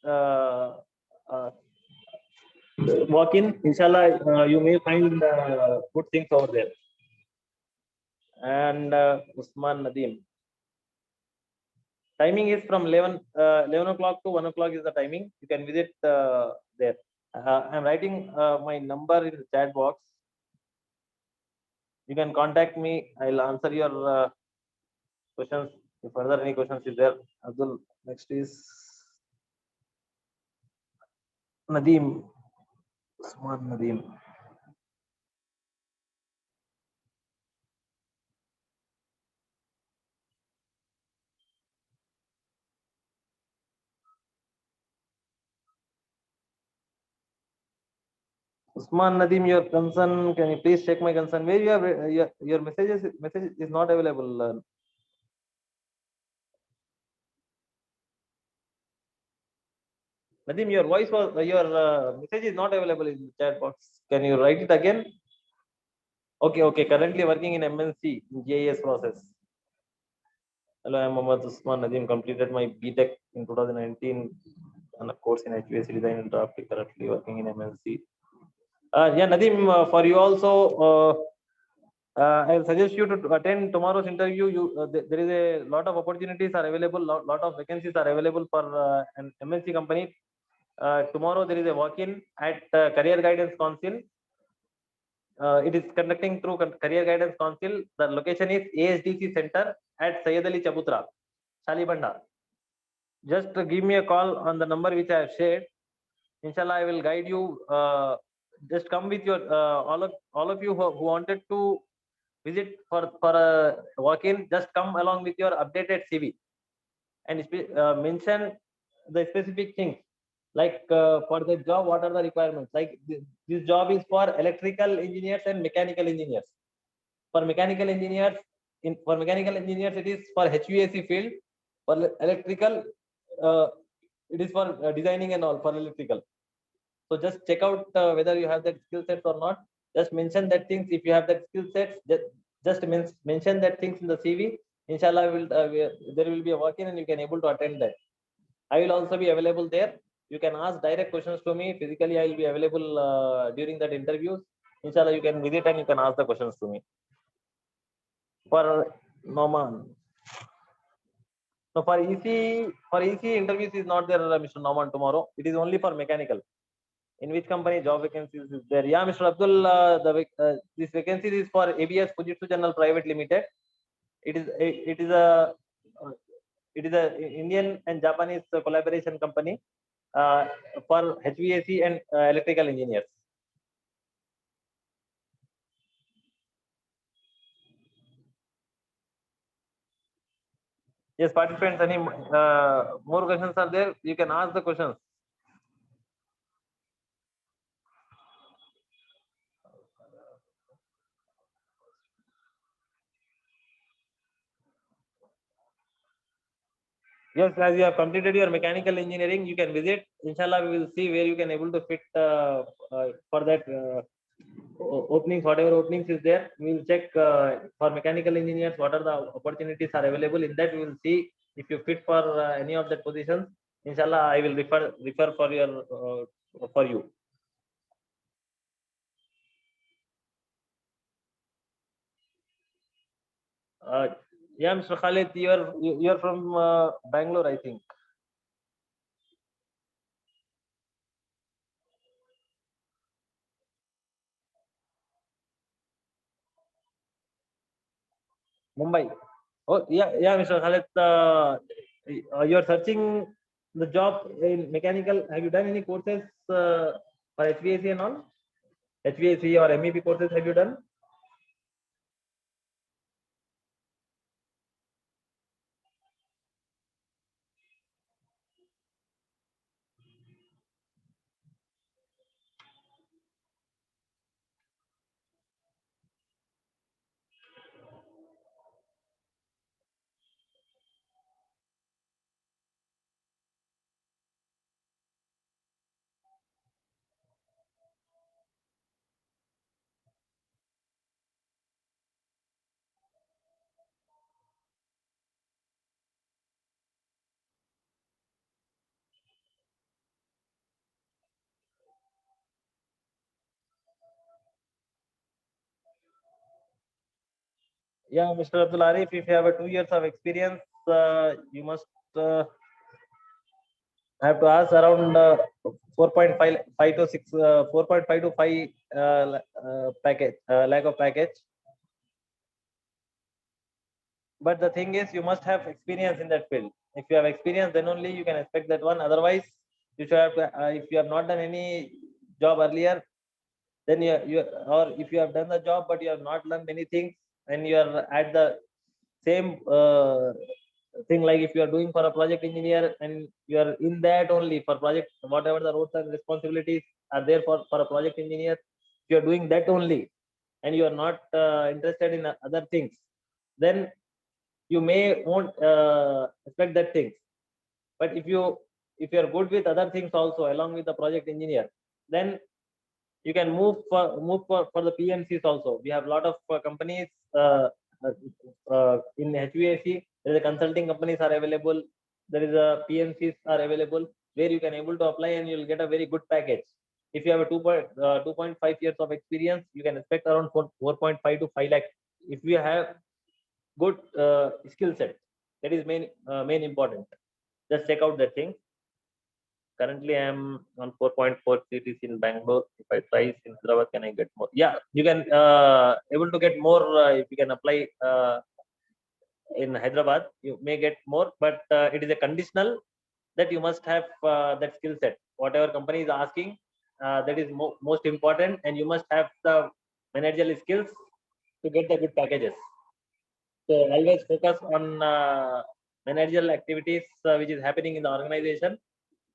walk-in. Inshallah, you may find good things over there. And Usman Nadeem. Timing is from 11 o'clock to 1 o'clock is the timing. You can visit there. I'm writing my number in the chat box. You can contact me. I'll answer your questions. If further any questions is there, Abdul. Next is Nadeem. Usman Nadeem. Usman Nadeem, your concern, can you please check my concern? Where you have your message is not available. Nadeem, your voice was your message is not available in the chat box. Can you write it again? Okay. Currently working in MNC in GIS process. Hello, I'm Mohammed Usman Nadeem. Completed my BTech in 2019 on a course in HVAC design and drafting. Currently working in MNC. Yeah, Nadeem, for you also, I'll suggest you to attend tomorrow's interview. There is a lot of opportunities are available, lot of vacancies are available for an MNC company. Tomorrow there is a walk-in at Career Guidance Council. It is conducting through Career Guidance Council. The location is ASDC Center at Syed Ali Chabutra, Salibanda. Just give me a call on the number which I have shared. Inshallah, I will guide you. Just come with your all of you who wanted to visit for a walk-in. Just come along with your updated CV and mention the specific things. Like for the job, what are the requirements? Like this job is for electrical engineers and mechanical engineers. For mechanical engineers, for mechanical engineers, it is for HVAC field. For electrical, it is for designing and all for electrical. So just check out whether you have that skill sets or not. Just mention that things if you have that skill sets. Just mention that things in the CV. Inshallah, there will be a work in and you can able to attend that. I will also be available there. You can ask direct questions to me. Physically, I will be available during that interviews. Inshallah, you can visit and you can ask the questions to me. For Norman. So for EC interviews is not there, Mr. Norman, tomorrow. It is only for mechanical. In which company job vacancies is there? Yeah, Mr. Abdul, this vacancy is for ABS Fujitsu General Private Limited. It is a Indian and Japanese collaboration company for HVAC and electrical engineers. Yes, participants, any more questions are there? You can ask the questions. Yes, as you have completed your mechanical engineering, you can visit. Inshallah, we will see where you can able to fit for that openings, whatever openings is there. We will check for mechanical engineers what are the opportunities are available. In that, we will see if you fit for any of the positions. Inshallah, I will refer for your for you. Yeah, Mr. Khalid, you're from Bangalore, I think. Mumbai. Oh, yeah, Mr. Khalid, you're searching the job in mechanical. Have you done any courses for HVAC and all? HVAC or MEP courses have you done? Yeah, Mr. Abdul Arif, if you have a 2 years of experience, you must have to ask around 4.5 to 6, 4.5 to 5 package, lakh of package. But the thing is, you must have experience in that field. If you have experience, then only you can expect that one. Otherwise, you should have to, if you have not done any job earlier, then or if you have done the job but you have not learned anything, and you are at the same thing, like if you are doing for a project engineer and you are in that only for project, whatever the roles and responsibilities are there for a project engineer, if you are doing that only and you are not interested in other things, then you may won't expect that things. But if you are good with other things also along with the project engineer, then you can move for the PMCs also. We have a lot of companies in HVAC. There is a consulting companies are available. There is a PMCs are available where you can able to apply and you will get a very good package. If you have a 2.5 years of experience, you can expect around 4.5 to 5 lakh. If you have good skill set, that is main important. Just check out that thing. Currently, I am on 4.4 cities in Bangalore. If I try in Hyderabad, can I get more? Yeah, you can able to get more if you can apply in Hyderabad. You may get more, but it is a conditional that you must have that skill set. Whatever company is asking, that is most important, and you must have the managerial skills to get the good packages. So always focus on managerial activities which is happening in the organization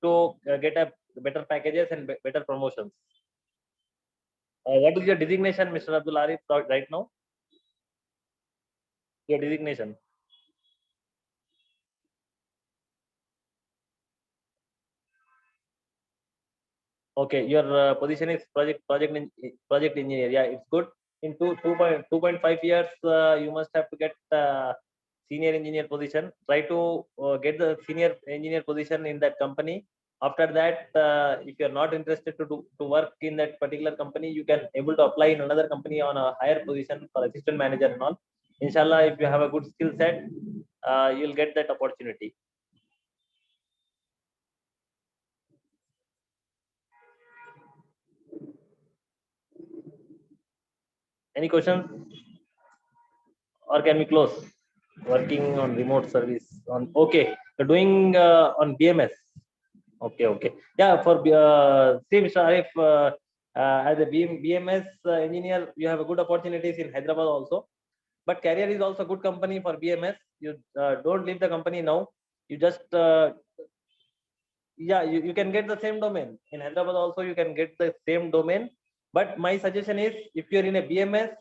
to get a better packages and better promotions. What is your designation, Mr. Abdul Arif, right now? Your designation. Okay, your position is project engineer. Yeah, it's good. In 2.5 years, you must have to get senior engineer position. Try to get the senior engineer position in that company. After that, if you're not interested to work in that particular company, you can able to apply in another company on a higher position for assistant manager and all. Inshallah, if you have a good skill set, you'll get that opportunity. Any questions? Or can we close? Working on remote service on, okay, you're doing on BMS. Okay. Yeah, for see, Mr. Arif, as a BMS engineer, you have a good opportunities in Hyderabad also. But Carrier is also a good company for BMS. You don't leave the company now. You just yeah, you can get the same domain in Hyderabad also. You can get the same domain. But my suggestion is, if you're in a BMS,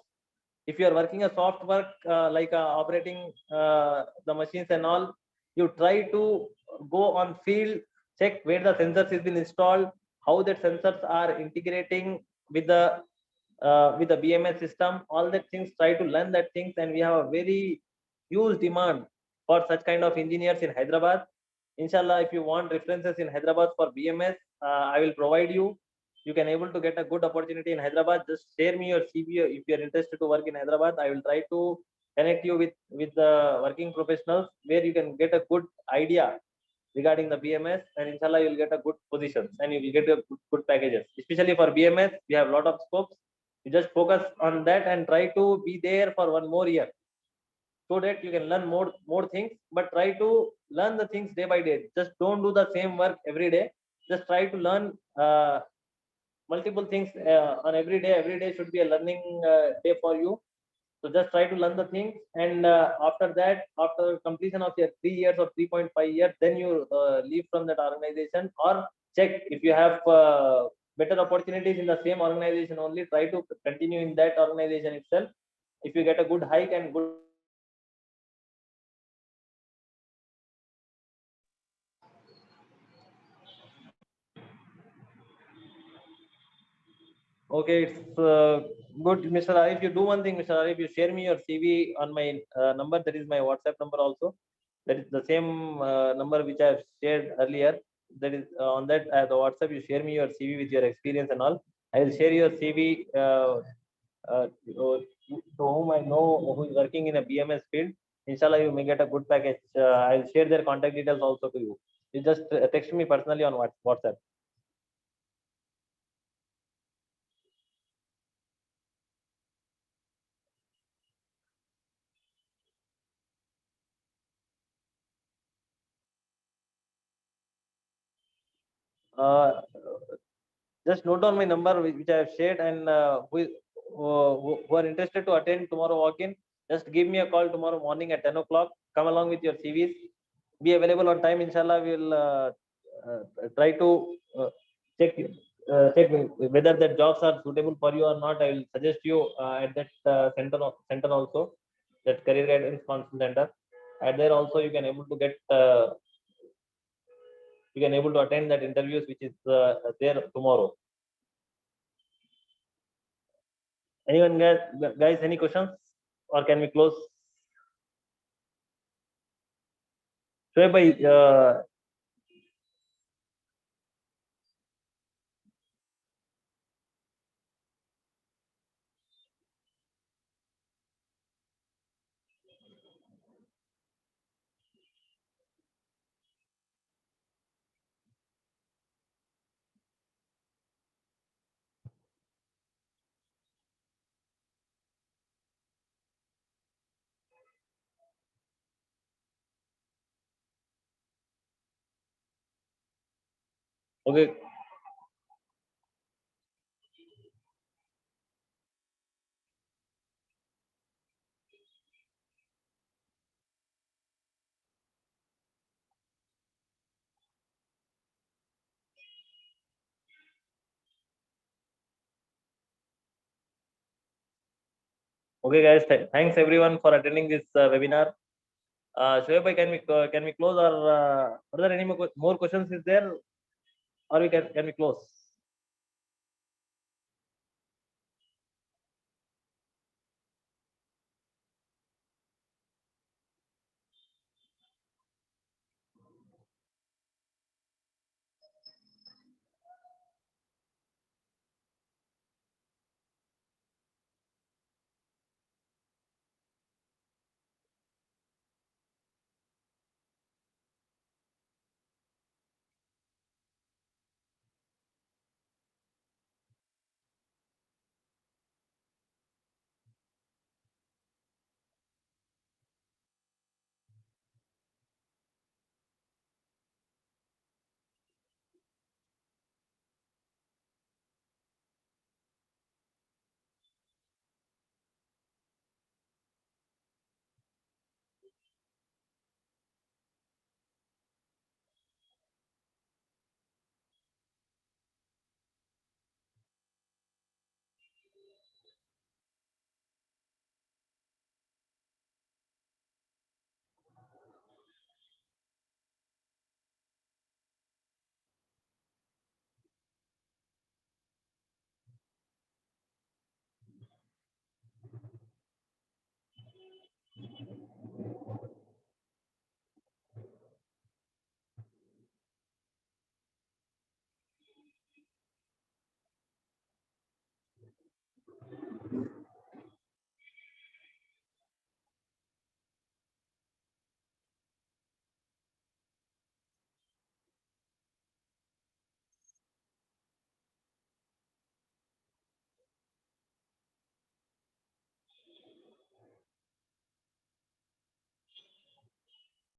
if you are working a soft work like operating the machines and all, you try to go on field, check where the sensors has been installed, how the sensors are integrating with the BMS system, all that things. Try to learn that things, and we have a very huge demand for such kind of engineers in Hyderabad. Inshallah, if you want references in Hyderabad for BMS, I will provide you. You can able to get a good opportunity in Hyderabad. Just share me your CV if you are interested to work in Hyderabad. I will try to connect you with the working professionals where you can get a good idea regarding the BMS, and inshallah you'll get a good positions and you will get a good packages. Especially for BMS, we have a lot of scopes. You just focus on that and try to be there for one more year, so that you can learn more things. But try to learn the things day by day. Just don't do the same work every day. Just try to learn multiple things on every day. Every day should be a learning day for you. So just try to learn the things, and after that, after completion of your 3 years or 3.5 years, then you leave from that organization, or check if you have better opportunities in the same organization only. Try to continue in that organization itself. If you get a good hike and good, okay, it's good, Mr. Arif. You do one thing, Mr. Arif. You share me your CV on my number. That is my WhatsApp number also. That is the same number which I have shared earlier. That is on that the WhatsApp. You share me your CV with your experience and all. I will share your CV to whom I know who is working in a BMS field. Inshallah, you may get a good package. I will share their contact details also to you. You just text me personally on WhatsApp. Uh, just note down my number which I have shared, and who are interested to attend tomorrow walk-in, just give me a call tomorrow morning at 10 o'clock. Come along with your CVs. Be available on time. Inshallah, we'll try to check whether the jobs are suitable for you or not. I will suggest you at that center also, that career guidance council center. And there also you can able to get you can able to attend that interviews which is there tomorrow. Anyone guys, any questions, or can we close? Shoaib bhai, okay. Okay, guys. Thanks everyone for attending this webinar. Shoaib, can we close, or are there any more questions? Is there, or we can we close?